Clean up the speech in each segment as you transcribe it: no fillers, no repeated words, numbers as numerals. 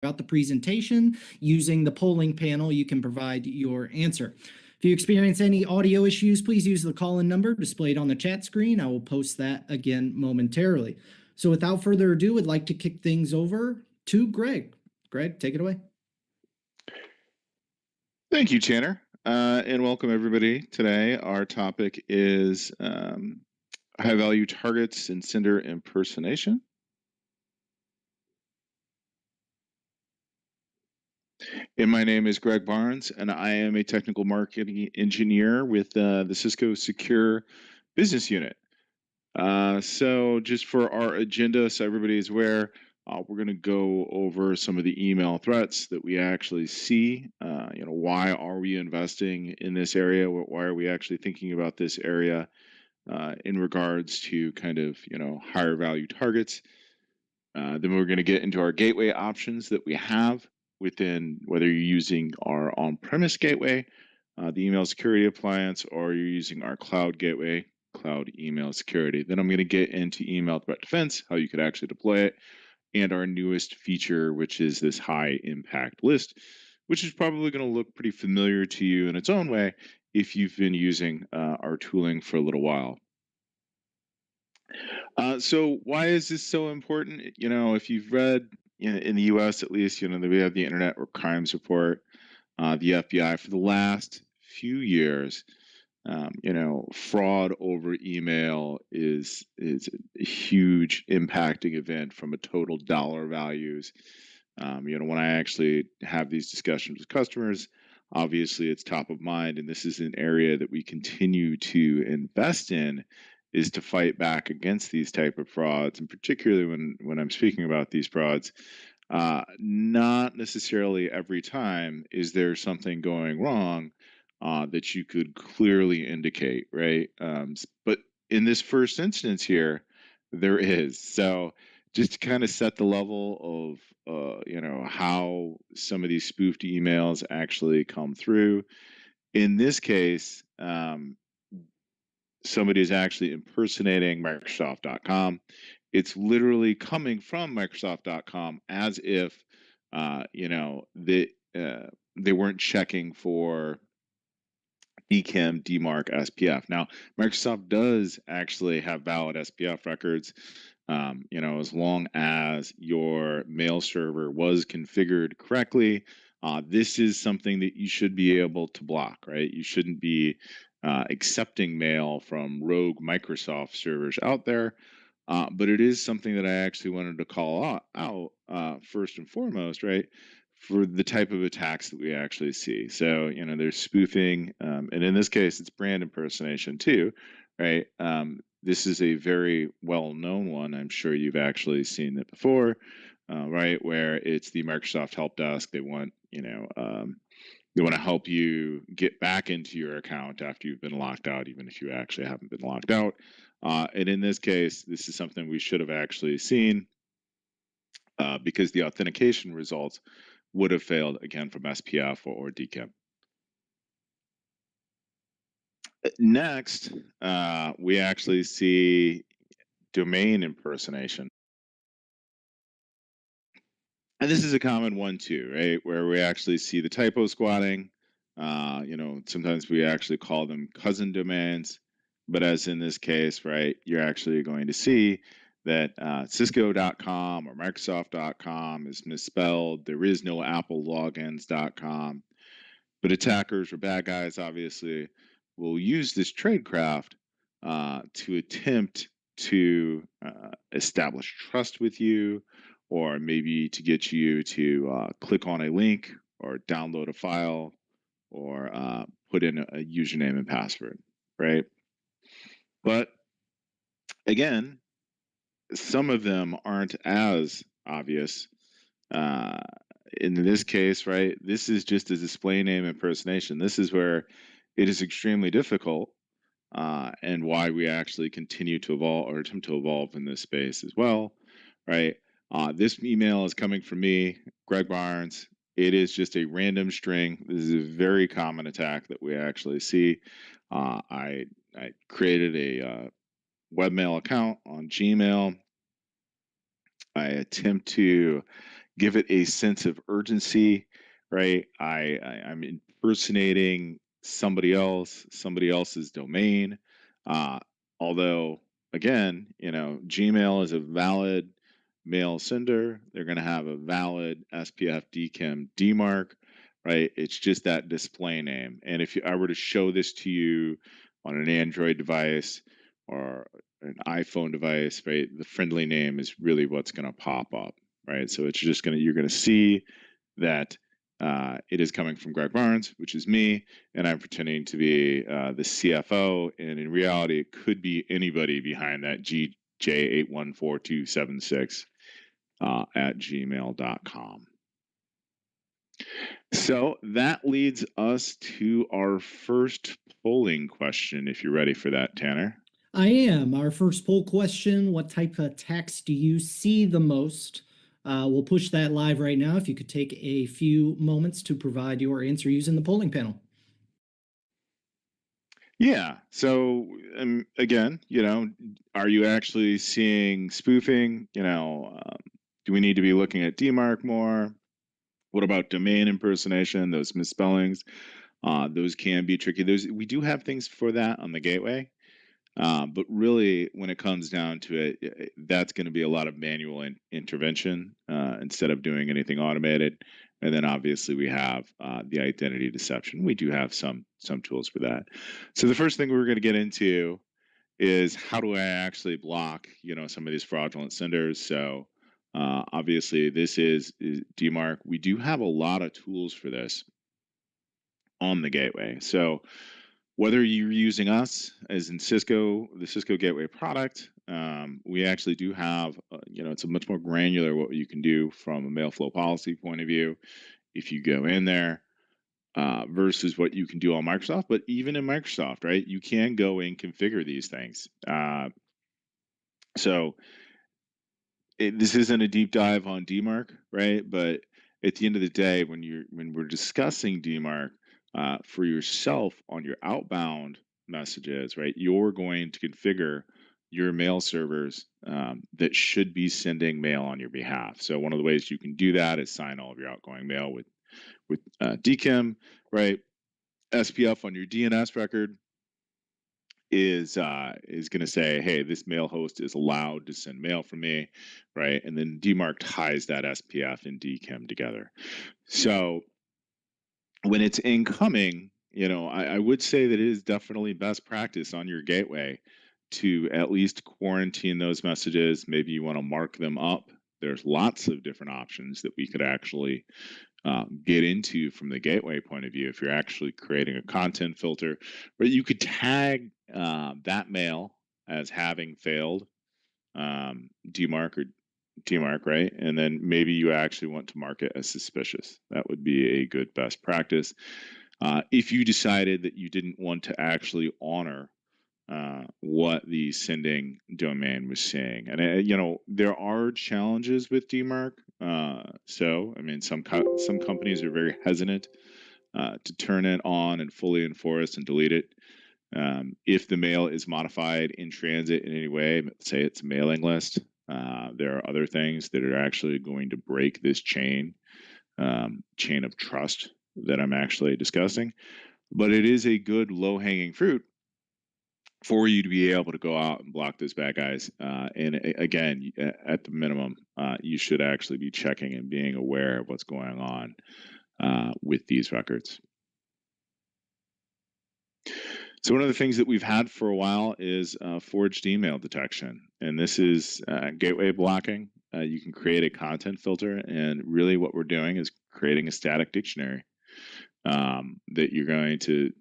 throughout the presentation. Using the polling panel, you can provide your answer. If you experience any audio issues, please use the call-in number displayed on the chat screen. I will post that again momentarily. So without further ado, I'd like to kick things over to Greg. Greg, take it away. Thank you, Tanner, and welcome everybody. Today, our topic is high-value targets and sender impersonation. And my name is Greg Barnes, and I am a technical marketing engineer with the Cisco Secure Business Unit. So just for our agenda, so everybody is aware, we're going to go over some of the email threats that we actually see. Why are we investing in this area? Why are we actually thinking about this area in regards to kind of, higher value targets? Then we're going to get into our gateway options that we have within, whether you're using our on-premise gateway, the email security appliance, or you're using our cloud gateway, cloud email security. Then I'm going to get into email threat defense, how you could actually deploy it, and our newest feature, which is this high impact list, which is probably going to look pretty familiar to you in its own way if you've been using our tooling for a little while. So why is this so important? If you've read in the US at least, that we have the Internet Crimes Report, the FBI for the last few years. Fraud over email is a huge impacting event from a total dollar values. When I actually have these discussions with customers, obviously it's top of mind, and this is an area that we continue to invest in, is to fight back against these type of frauds, and particularly when I'm speaking about these frauds, not necessarily every time is there something going wrong that you could clearly indicate, right? But in this first instance here, there is. So just to kind of set the level of, how some of these spoofed emails actually come through. In this case, somebody is actually impersonating Microsoft.com. It's literally coming from Microsoft.com as if, they weren't checking for DKIM, DMARC, SPF. Now, Microsoft does actually have valid SPF records, as long as your mail server was configured correctly. This is something that you should be able to block, right? You shouldn't be accepting mail from rogue Microsoft servers out there. But it is something that I actually wanted to call out first and foremost, right? For the type of attacks that we actually see. So, there's spoofing, and in this case, it's brand impersonation too, right? This is a very well-known one. I'm sure you've actually seen it before, right? Where it's the Microsoft help desk. They want, they want to help you get back into your account after you've been locked out, even if you actually haven't been locked out. And in this case, this is something we should have actually seen because the authentication results would have failed, again, from SPF or DKIM. Next, we actually see domain impersonation. And this is a common one too, right? Where we actually see the typo squatting. Sometimes we actually call them cousin domains. But as in this case, right, you're actually going to see that Cisco.com or Microsoft.com is misspelled. There is no AppleLogins.com. But attackers or bad guys, obviously, will use this tradecraft to attempt to establish trust with you, or maybe to get you to click on a link or download a file or put in a username and password, right? But again, some of them aren't as obvious. In this case, right, this is just a display name impersonation. This is where it is extremely difficult and why we actually continue to evolve or attempt to evolve in this space as well, right? This email is coming from me, Greg Barnes. It is just a random string. This is a very common attack that we actually see. I created a webmail account on Gmail. I attempt to give it a sense of urgency, right? I'm impersonating somebody else's domain. Uh, although, again, Gmail is a valid mail sender. They're going to have a valid SPF DKIM DMARC, right? It's just that display name. And if I were to show this to you on an Android device or an iPhone device, right, the friendly name is really what's going to pop up, right? So you're going to see that it is coming from Greg Barnes, which is me, and I'm pretending to be the CFO. And in reality, it could be anybody behind that GJ814276 at gmail.com. So that leads us to our first polling question, if you're ready for that, Tanner. I am. Our first poll question: what type of text do you see the most? We'll push that live right now. If you could take a few moments to provide your answer using the polling panel. Yeah. So again, are you actually seeing spoofing? Do we need to be looking at DMARC more? What about domain impersonation? Those misspellings, those can be tricky. We do have things for that on the gateway. But really, when it comes down to it, that's going to be a lot of manual intervention instead of doing anything automated. And then obviously we have the identity deception. We do have some tools for that. So the first thing we're going to get into is how do I actually block some of these fraudulent senders. So obviously this is DMARC. We do have a lot of tools for this on the gateway. So whether you're using us as in Cisco, the Cisco Gateway product, we actually do have, it's a much more granular what you can do from a mail flow policy point of view if you go in there versus what you can do on Microsoft. But even in Microsoft, right, you can go and configure these things. So this isn't a deep dive on DMARC, right? But at the end of the day, when we're discussing DMARC for yourself on your outbound messages, right, you're going to configure your mail servers that should be sending mail on your behalf. So one of the ways you can do that is sign all of your outgoing mail with DKIM, right? SPF on your DNS record is going to say, hey, this mail host is allowed to send mail from me, right? And then DMARC ties that SPF and DKIM together. So when it's incoming, I would say that it is definitely best practice on your gateway to at least quarantine those messages. Maybe you want to mark them up. There's lots of different options that we could actually get into from the gateway point of view. If you're actually creating a content filter, but you could tag that mail as having failed DMARC or DMARC, right? And then maybe you actually want to mark it as suspicious. That would be a good best practice. If you decided that you didn't want to actually honor what the sending domain was saying. And there are challenges with DMARC. So I mean, some companies are very hesitant to turn it on and fully enforce and delete it. If the mail is modified in transit in any way, say it's a mailing list, there are other things that are actually going to break this chain of trust that I'm actually discussing. But it is a good low-hanging fruit for you to be able to go out and block those bad guys. And again, at the minimum, you should actually be checking and being aware of what's going on with these records. So one of the things that we've had for a while is forged email detection. And this is gateway blocking. You can create a content filter. And really what we're doing is creating a static dictionary that you're going to,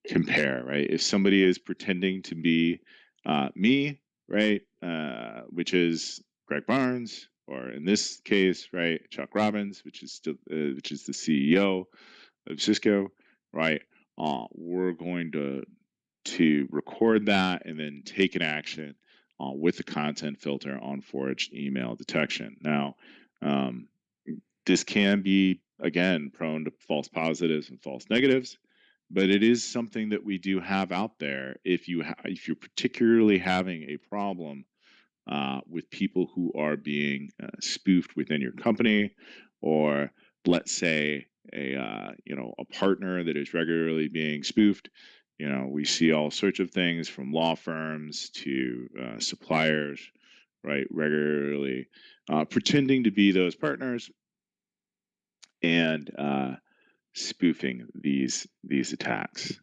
compare, right? If somebody is pretending to be me, right, which is Greg Barnes, or in this case, right, Chuck Robbins, which is the CEO of Cisco, right? We're going to record that and then take an action with the content filter on forged email detection. Now, this can be again prone to false positives and false negatives. But it is something that we do have out there. If you're particularly having a problem with people who are being spoofed within your company, or let's say a partner that is regularly being spoofed. We see all sorts of things from law firms to suppliers, right? Regularly pretending to be those partners and spoofing these attacks.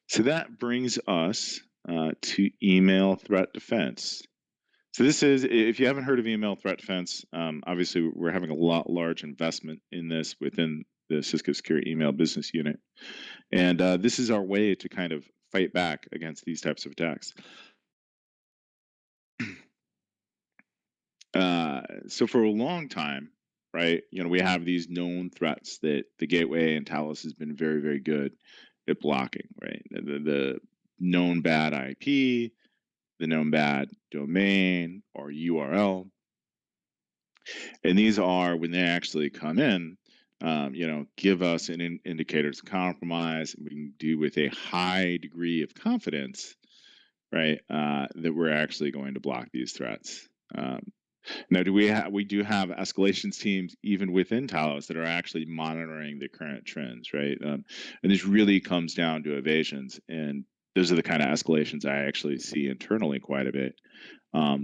So that brings us to email threat defense. So this is, if you haven't heard of email threat defense, obviously we're having a large investment in this within the Cisco Secure Email Business Unit. And this is our way to kind of fight back against these types of attacks. So for a long time, right, we have these known threats that the gateway and Talos has been very, very good at blocking, right? The known bad IP, the known bad domain or URL. And these are, when they actually come in, give us an indicators of compromise, and we can do with a high degree of confidence, right, that we're actually going to block these threats. Now, we do have escalations teams even within Talos that are actually monitoring the current trends, right? And this really comes down to evasions, and those are the kind of escalations I actually see internally quite a bit.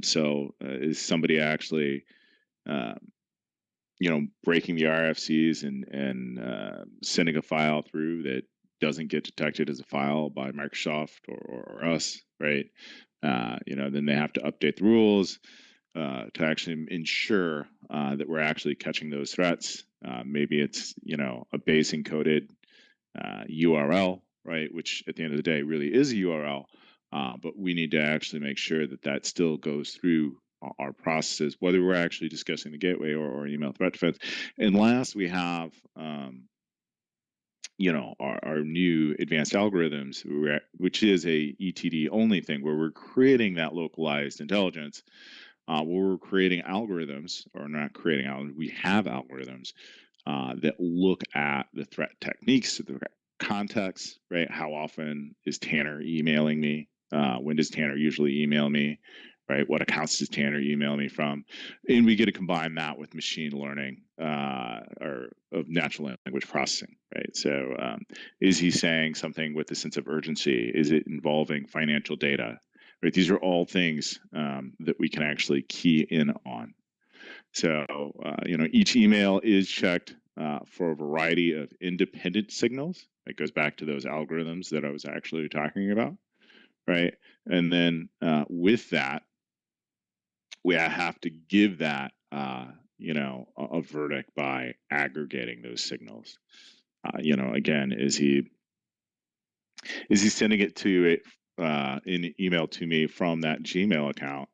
So is somebody actually breaking the RFCs and sending a file through that doesn't get detected as a file by Microsoft or us, right? Then they have to update the rules to actually ensure that we're actually catching those threats. Maybe it's a base encoded URL, right? Which at the end of the day really is a URL, but we need to actually make sure that that still goes through our processes, whether we're actually discussing the gateway or email threat defense. And last, we have our new advanced algorithms, which is a ETD only thing, where we're creating that localized intelligence, where we're creating algorithms, or not creating algorithms, we have algorithms that look at the threat techniques, the context, right? How often is Tanner emailing me? When does Tanner usually email me? Right? What accounts does Tanner email me from? And we get to combine that with machine learning or of natural language processing, right? So is he saying something with a sense of urgency? Is it involving financial data? Right? These are all things that we can actually key in on. So, each email is checked for a variety of independent signals. It goes back to those algorithms that I was actually talking about, right? And then with that, we have to give that, a verdict by aggregating those signals. Again, is he sending it to an email to me from that Gmail account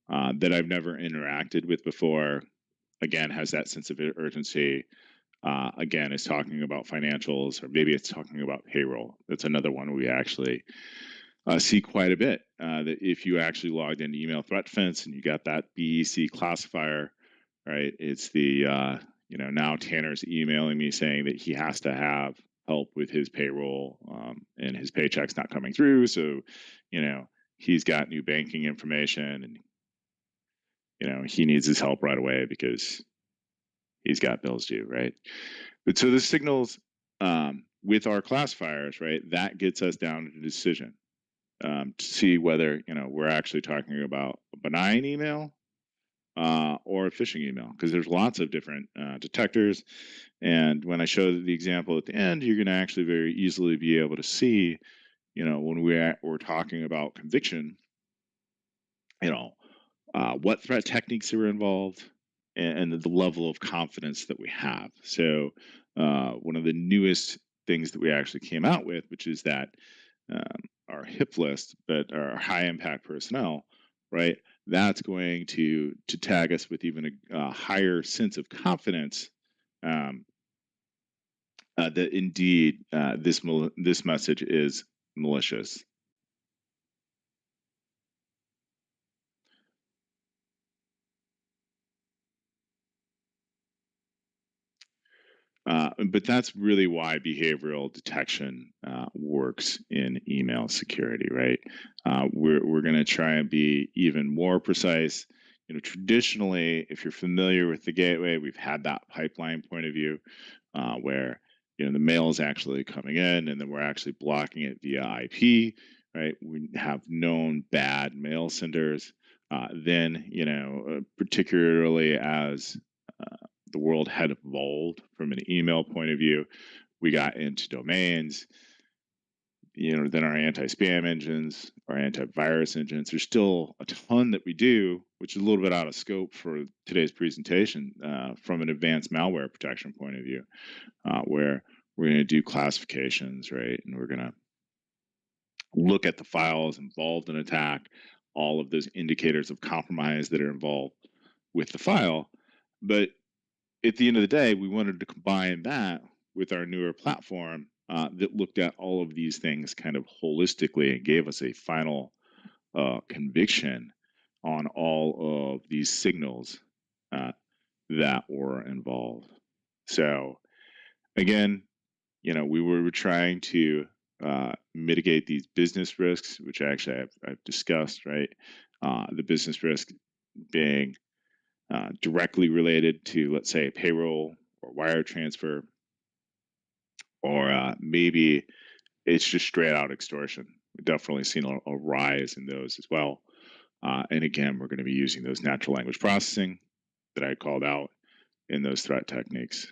that I've never interacted with before? Again, has that sense of urgency. Again, is talking about financials, or maybe it's talking about payroll. That's another one we actually see quite a bit. That if you actually logged into email threat defense and you got that BEC classifier, right? It's the now Tanner's emailing me saying that he has to have help with his payroll and his paycheck's not coming through. So, he's got new banking information, and he needs his help right away because he's got bills due, right? But so the signals with our classifiers, right, that gets us down to the decision to see whether we're actually talking about a benign email or a phishing email, because there's lots of different detectors. And when I show the example at the end, you're going to actually very easily be able to see, when we're talking about conviction, what threat techniques are involved, and the level of confidence that we have. So one of the newest things that we actually came out with, which is that our HIP list, but our high impact personnel, right? That's going to tag us with even a higher sense of confidence that indeed this message is malicious. But that's really why behavioral detection works in email security, right? We're going to try and be even more precise. Traditionally, if you're familiar with the gateway, we've had that pipeline point of view where the mail is actually coming in, and then we're actually blocking it via IP, right? We have known bad mail senders. Then, particularly as the world had evolved from an email point of view, we got into domains, then our anti-spam engines, our antivirus engines. There's still a ton that we do, which is a little bit out of scope for today's presentation from an advanced malware protection point of view, where we're going to do classifications, right? And we're going to look at the files involved in attack, all of those indicators of compromise that are involved with the file. But at the end of the day, we wanted to combine that with our newer platform that looked at all of these things kind of holistically and gave us a final conviction on all of these signals that were involved. So again, we were trying to mitigate these business risks, which actually I've discussed, right? The business risk being directly related to, let's say, payroll or wire transfer, or maybe it's just straight out extortion. We've definitely seen a rise in those as well. And again, we're going to be using those natural language processing that I called out in those threat techniques.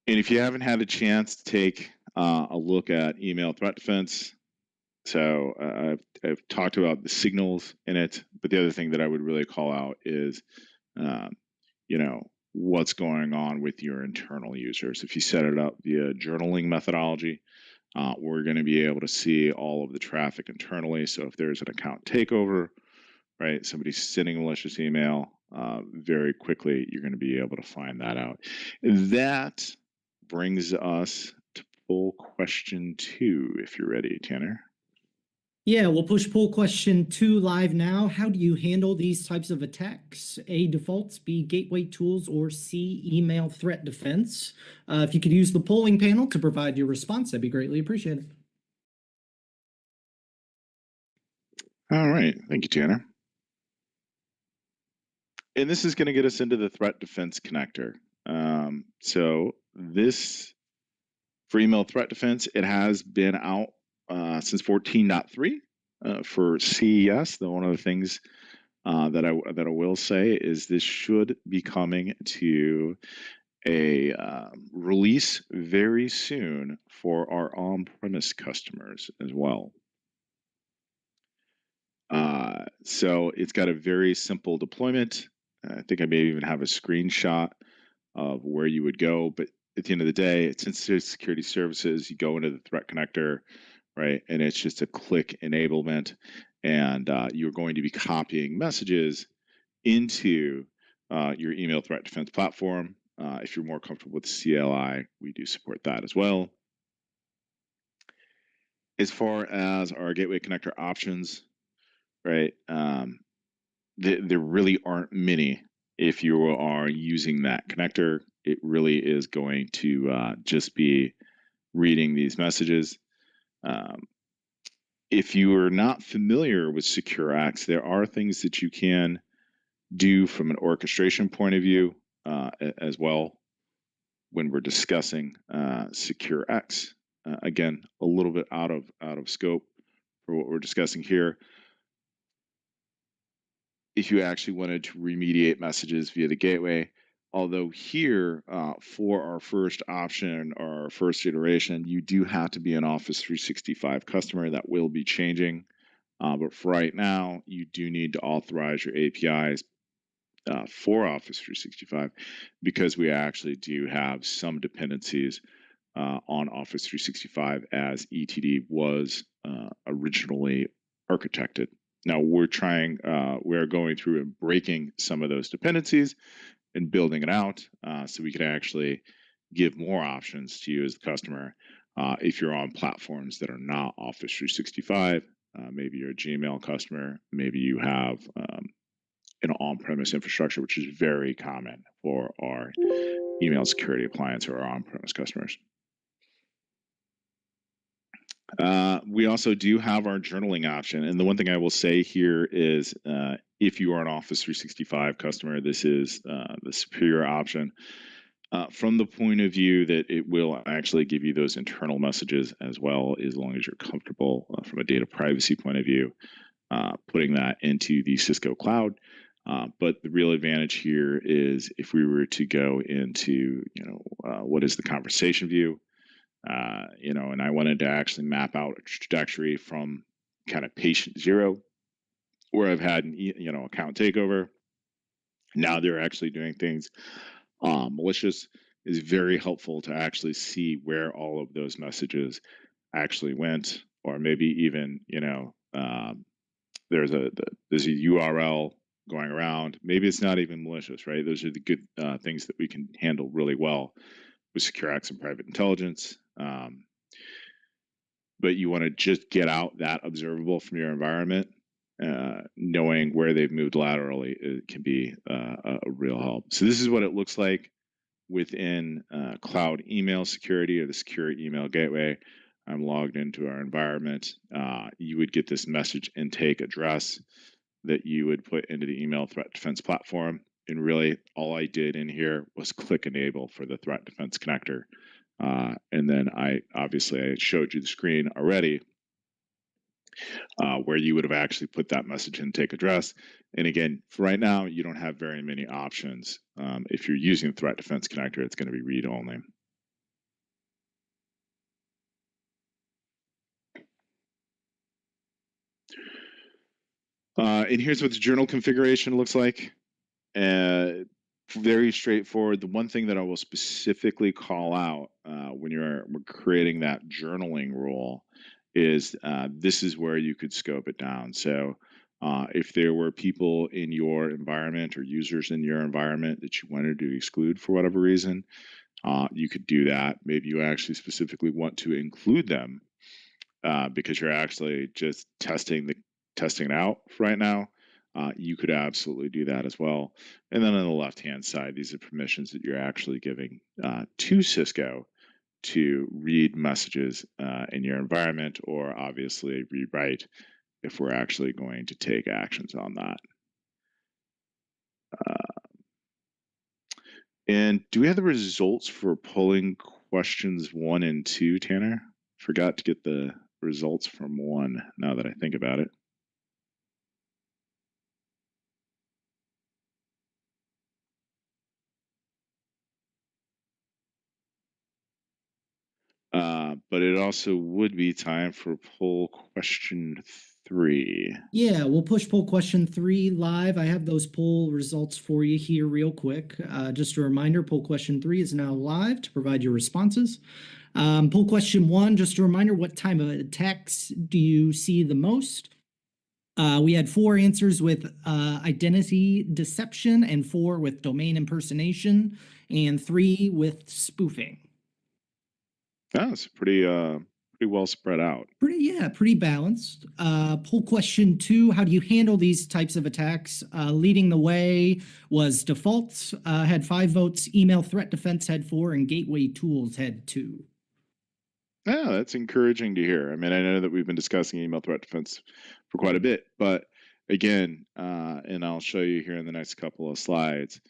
And if you haven't had a chance to take a look at email threat defense, so I've talked about the signals in it, but the other thing that I would really call out is, what's going on with your internal users. If you set it up via journaling methodology, we're going to be able to see all of the traffic internally. So if there's an account takeover, right, somebody's sending a malicious email, very quickly you're going to be able to find that out. That brings us to poll question 2, if you're ready, Tanner. Yeah, we'll push poll question 2 live now. How do you handle these types of attacks? A, defaults, B, gateway tools, or C, email threat defense? If you could use the polling panel to provide your response, that'd be greatly appreciated. All right, thank you, Tanner. And this is going to get us into the threat defense connector. So this, for email threat defense, it has been out since 14.3 for CES. Though one of the things that I will say is this should be coming to a release very soon for our on-premise customers as well. So it's got a very simple deployment. I think I may even have a screenshot of where you would go. But at the end of the day, it's Sensitive Security Services. You go into the threat connector, right? And it's just a click enablement. And you're going to be copying messages into your email threat defense platform. If you're more comfortable with CLI, we do support that as well. As far as our gateway connector options, right? There really aren't many. If you are using that connector, it really is going to just be reading these messages. If you are not familiar with SecureX, there are things that you can do from an orchestration point of view as well when we're discussing SecureX. Again, a little bit out of scope for what we're discussing here. If you actually wanted to remediate messages via the gateway, although here for our first option or our first iteration, you do have to be an Office 365 customer. That will be changing. But for right now, you do need to authorize your APIs for Office 365 because we actually do have some dependencies on Office 365 as ETD was originally architected. Now we're going through and breaking some of those dependencies and building it out so we can actually give more options to you as the customer if you're on platforms that are not Office 365. Maybe you're a Gmail customer. Maybe you have an on-premise infrastructure, which is very common for our email security appliance or our on-premise customers. We also do have our journaling option. And the one thing I will say here is if you are an Office 365 customer, this is the superior option from the point of view that it will actually give you those internal messages as well, as long as you're comfortable from a data privacy point of view, putting that into the Cisco cloud. But the real advantage here is if we were to go into, what is the conversation view, and I wanted to actually map out a trajectory from kind of patient zero, where I've had an account takeover. Now they're actually doing things malicious. Is very helpful to actually see where all of those messages actually went, or maybe even there's a URL going around. Maybe it's not even malicious, right? Those are the good things that we can handle really well with secure access and private intelligence. But you want to just get out that observable from your environment. Knowing where they've moved laterally, it can be a real help. So this is what it looks like within cloud email security or the secure email gateway. I'm logged into our environment. You would get this message intake address that you would put into the email threat defense platform. And really all I did in here was click enable for the threat defense connector. And then I showed you the screen already where you would have actually put that message intake address. And again, for right now, you don't have very many options. If you're using the threat defense connector, it's going to be read only. And here's what the journal configuration looks like. Very straightforward. The one thing that I will specifically call out when you're creating that journaling rule is this is where you could scope it down. So if there were people in your environment or users in your environment that you wanted to exclude for whatever reason, you could do that. Maybe you actually specifically want to include them because you're actually just testing it out right now. You could absolutely do that as well. And then on the left-hand side, these are permissions that you're actually giving to Cisco to read messages in your environment, or obviously rewrite if we're actually going to take actions on that. And do we have the results for polling questions 1 and 2, Tanner? Forgot to get the results from 1 now that I think about it. But it also would be time for poll question 3. Yeah, we'll push poll question 3 live. I have those poll results for you here real quick. Just a reminder, poll question 3 is now live to provide your responses. Poll question 1, just a reminder, what type of attacks do you see the most? We had 4 answers with identity deception, and 4 with domain impersonation, and 3 with spoofing. That's pretty well spread out. Pretty balanced. Poll question 2, how do you handle these types of attacks? Leading the way was defaults, had 5 votes, email threat defense had 4, and gateway tools had 2. Yeah, that's encouraging to hear. I mean, I know that we've been discussing email threat defense for quite a bit, but again, and I'll show you here in the next couple of slides,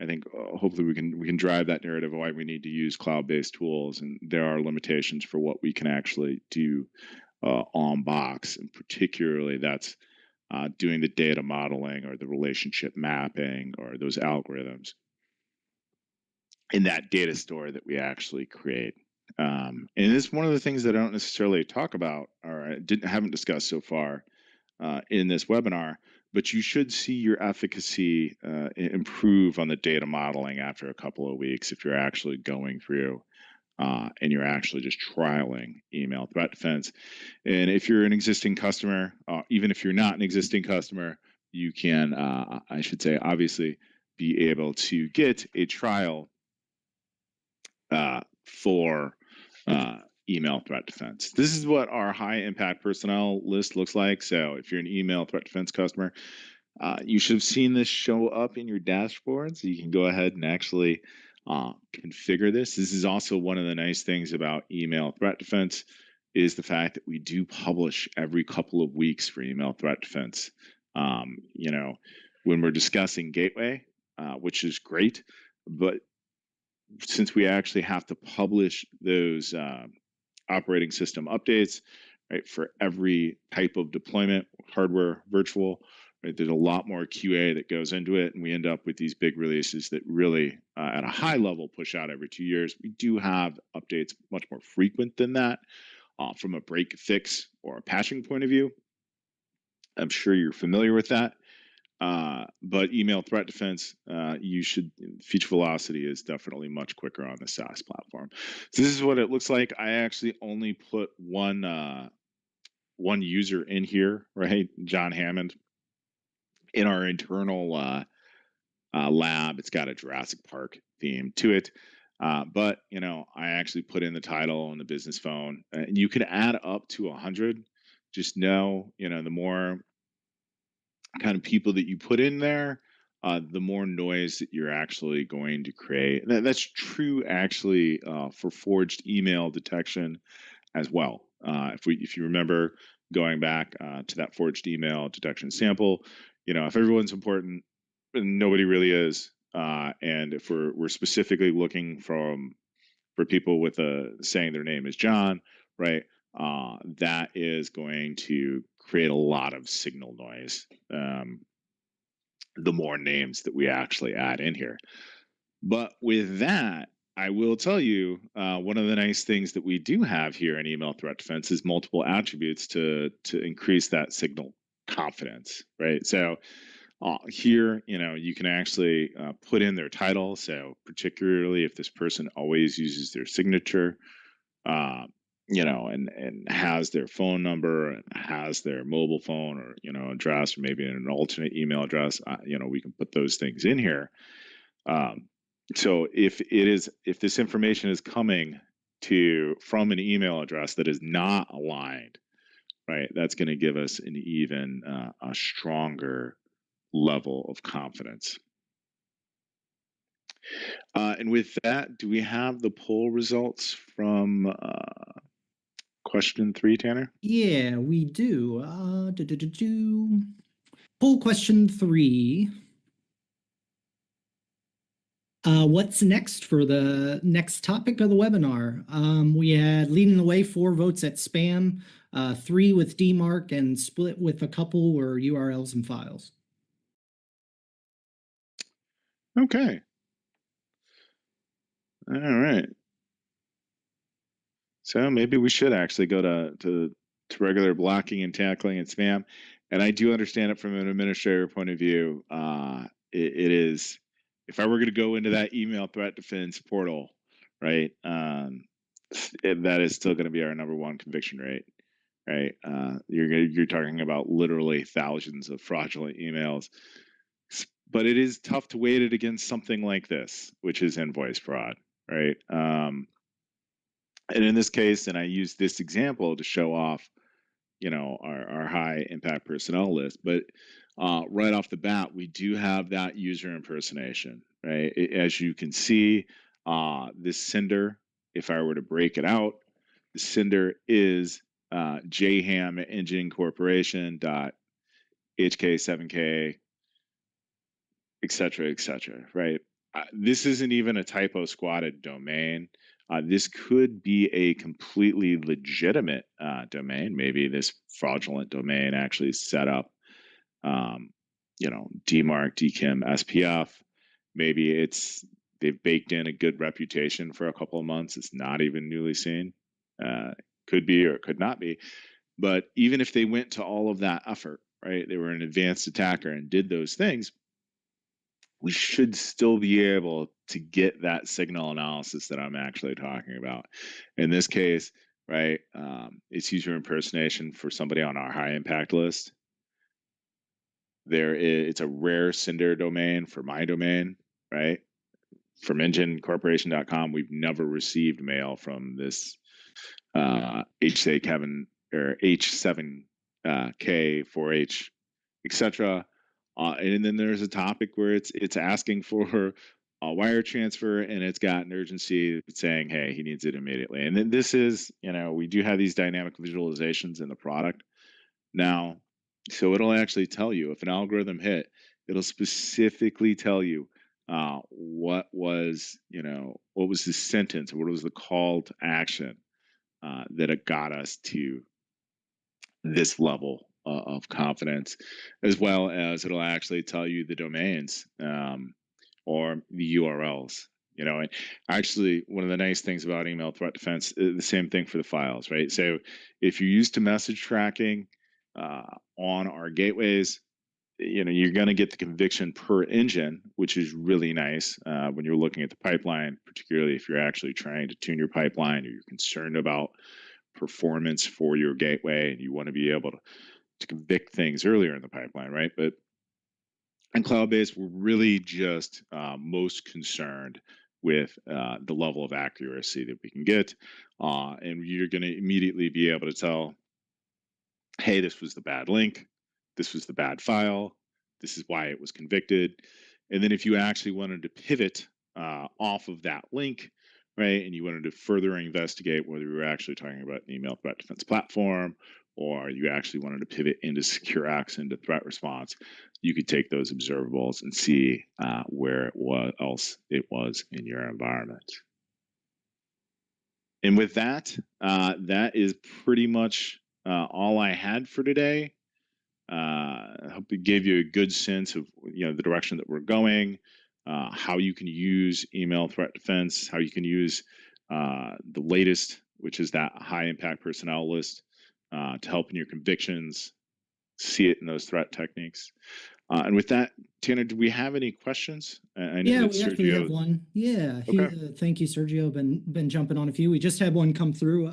I think hopefully we can drive that narrative of why we need to use cloud-based tools, and there are limitations for what we can actually do on box, and particularly that's doing the data modeling or the relationship mapping or those algorithms in that data store that we actually create. And it's one of the things that I don't necessarily talk about or haven't discussed so far in this webinar, but you should see your efficacy improve on the data modeling after a couple of weeks if you're actually going through and you're actually just trialing email threat defense. And if you're an existing customer, even if you're not an existing customer, you can, I should say, obviously be able to get a trial for email threat defense. This is what our high impact personnel list looks like. So if you're an email threat defense customer, You should have seen this show up in your dashboard, so you can go ahead and actually configure this. This is also one of the nice things about email threat defense is the fact that we do publish every couple of weeks for email threat defense. You know, when we're discussing gateway, which is great, but since we actually have to publish those operating system updates, right, for every type of deployment, hardware, virtual, right, there's a lot more QA that goes into it, and we end up with these big releases that really, at a high level, push out every 2 years. We do have updates much more frequent than that from a break fix or a patching point of view. I'm sure you're familiar with that. But email threat defense, you should feature velocity is definitely much quicker on the SaaS platform. So this is what it looks like. I actually only put one user in here, right? John Hammond in our internal lab. It's got a Jurassic Park theme to it. But you know, I actually put in the title and the business phone, and you can add up to 100. Just know, you know, the more kind of people that you put in there, the more noise that you're actually going to create. That's true actually for forged email detection as well. If you remember going back to that forged email detection sample, you know, if everyone's important, nobody really is. And if we're specifically looking for people with a saying their name is John, right? That is going to create a lot of signal noise. The more names that we actually add in here. But with that, I will tell you one of the nice things that we do have here in email threat defense is multiple attributes to increase that signal confidence, right? So here, you know, you can actually put in their title. So particularly if this person always uses their signature, uh, you know, and has their phone number and has their mobile phone or you know address or maybe an alternate email address, you know, we can put those things in here. Um, so if this information is coming to from an email address that is not aligned, right, that's going to give us an even a stronger level of confidence. And with that, do we have the poll results from question 3, Tanner? Yeah, we do. Poll question 3. What's next for the next topic of the webinar? We had leading the way 4 votes at spam, 3 with DMARC, and split with a couple were URLs and files. Okay. All right. So maybe we should actually go to regular blocking and tackling and spam. And I do understand it from an administrator point of view. It is, if I were going to go into that email threat defense portal, right, that is still going to be our number one conviction rate, right? You're talking about literally thousands of fraudulent emails, but it is tough to weight it against something like this, which is invoice fraud, right? And in this case, and I use this example to show off, you know, our high impact personnel list, but right off the bat, we do have that user impersonation, right? As you can see, this sender, if I were to break it out, the sender is jham engine corporation dot hk7k, et cetera, right? This isn't even a typo squatted domain. This could be a completely legitimate domain. Maybe this fraudulent domain actually set up, you know, DMARC, DKIM, SPF. Maybe they've baked in a good reputation for a couple of months. It's not even newly seen. Could be or it could not be. But even if they went to all of that effort, right? They were an advanced attacker and did those things, we should still be able to get that signal analysis that I'm actually talking about. In this case, right, it's user impersonation for somebody on our high impact list. It's a rare sender domain for my domain, right? From enginecorporation.com, we've never received mail from this HSA Kevin or H7K4H, etc. And then there's a topic where it's asking for a wire transfer, and it's got an urgency. It's saying, hey, he needs it immediately. And then this is, we do have these dynamic visualizations in the product now, so it'll actually tell you if an algorithm hit. It'll specifically tell you what was the sentence, what was the call to action that it got us to this level of confidence, as well as it'll actually tell you the domains or the URLs. And actually, one of the nice things about email threat defense is the same thing for the files, right? So if you're used to message tracking on our gateways, you're going to get the conviction per engine, which is really nice when you're looking at the pipeline, particularly if you're actually trying to tune your pipeline or you're concerned about performance for your gateway and you want to be able to convict things earlier in the pipeline, right? But in cloud-based, we're really just most concerned with the level of accuracy that we can get. And you're going to immediately be able to tell, hey, this was the bad link, this was the bad file, this is why it was convicted. And then if you actually wanted to pivot off of that link, right, and you wanted to further investigate whether you were actually talking about an email threat defense platform or you actually wanted to pivot into secure access, into threat response, you could take those observables and see where else it was in your environment. And with that, that is pretty much all I had for today. I hope it gave you a good sense of the direction that we're going, how you can use email threat defense, how you can use the latest, which is that high impact personnel list, to help in your convictions, see it in those threat techniques. And with that, Tanner, do we have any questions? I know Yeah, that we actually have Sergio. one. Yeah, Okay. thank you, Sergio. Been jumping on a few. We just had one come through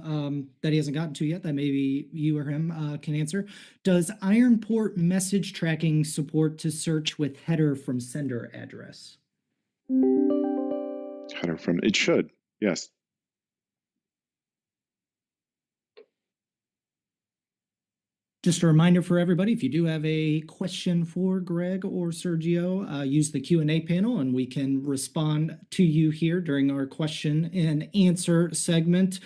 that he hasn't gotten to yet. That maybe you or him can answer. Does Ironport message tracking support to search with header from sender address? Header from it should, yes. Just a reminder for everybody, if you do have a question for Greg or Sergio, use the Q&A panel and we can respond to you here during our question and answer segment.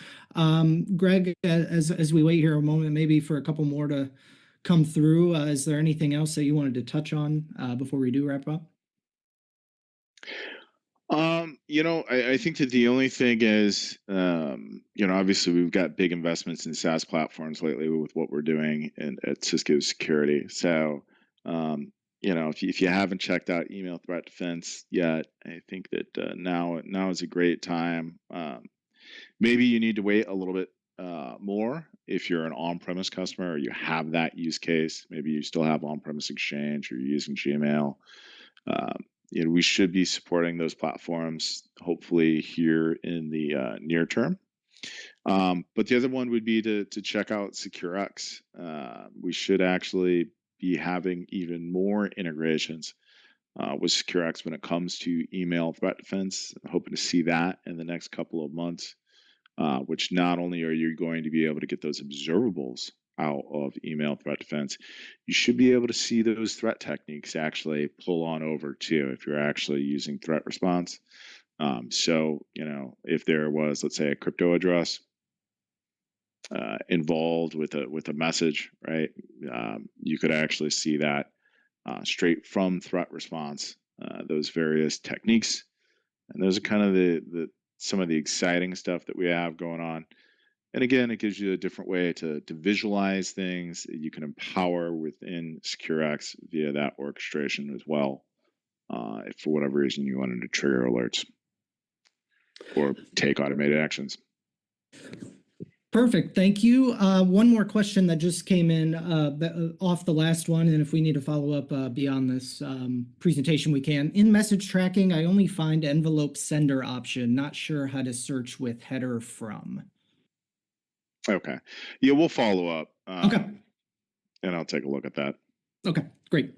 Greg, as we wait here a moment, maybe for a couple more to come through, is there anything else that you wanted to touch on before we do wrap up? I think that the only thing is, obviously we've got big investments in SaaS platforms lately with what we're doing at Cisco Security. So, if you haven't checked out email threat defense yet, I think that now is a great time. Maybe you need to wait a little bit more if you're an on-premise customer or you have that use case. Maybe you still have on-premise Exchange or you're using Gmail. We should be supporting those platforms hopefully here in the near term. But the other one would be to check out SecureX. We should actually be having even more integrations with SecureX when it comes to email threat defense. I'm hoping to see that in the next couple of months, which not only are you going to be able to get those observables out of email threat defense, you should be able to see those threat techniques actually pull on over too if you're actually using threat response. So, if there was, let's say, a crypto address involved with a message, right? You could actually see that straight from threat response, those various techniques. And those are kind of the some of the exciting stuff that we have going on. And again, it gives you a different way to visualize things. You can empower within SecureX via that orchestration as well, if for whatever reason you wanted to trigger alerts or take automated actions. Perfect. Thank you. One more question that just came in off the last one, and if we need to follow up beyond this presentation, we can. In message tracking, I only find envelope sender option. Not sure how to search with header from. Okay. Yeah, we'll follow up. Okay. And I'll take a look at that. Okay, great.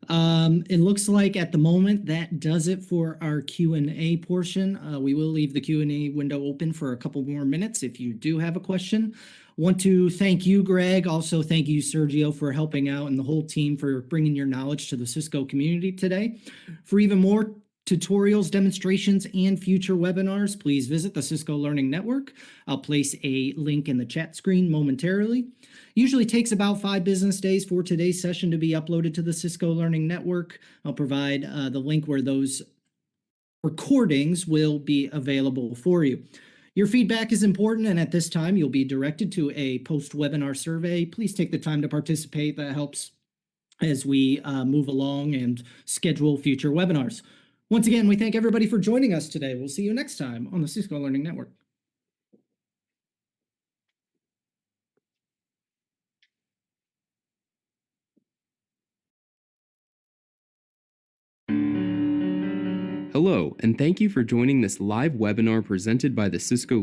It looks like at the moment that does it for our Q&A portion. We will leave the Q&A window open for a couple more minutes if you do have a question. Want to thank you, Greg. Also, thank you, Sergio, for helping out and the whole team for bringing your knowledge to the Cisco community today. For even more tutorials, demonstrations, and future webinars, please visit the Cisco Learning Network. I'll place a link in the chat screen momentarily. Usually takes about 5 business days for today's session to be uploaded to the Cisco Learning Network. I'll provide the link where those recordings will be available for you. Your feedback is important, and at this time, you'll be directed to a post-webinar survey. Please take the time to participate. That helps as we move along and schedule future webinars. Once again, we thank everybody for joining us today. We'll see you next time on the Cisco Learning Network. Hello, and thank you for joining this live webinar presented by the Cisco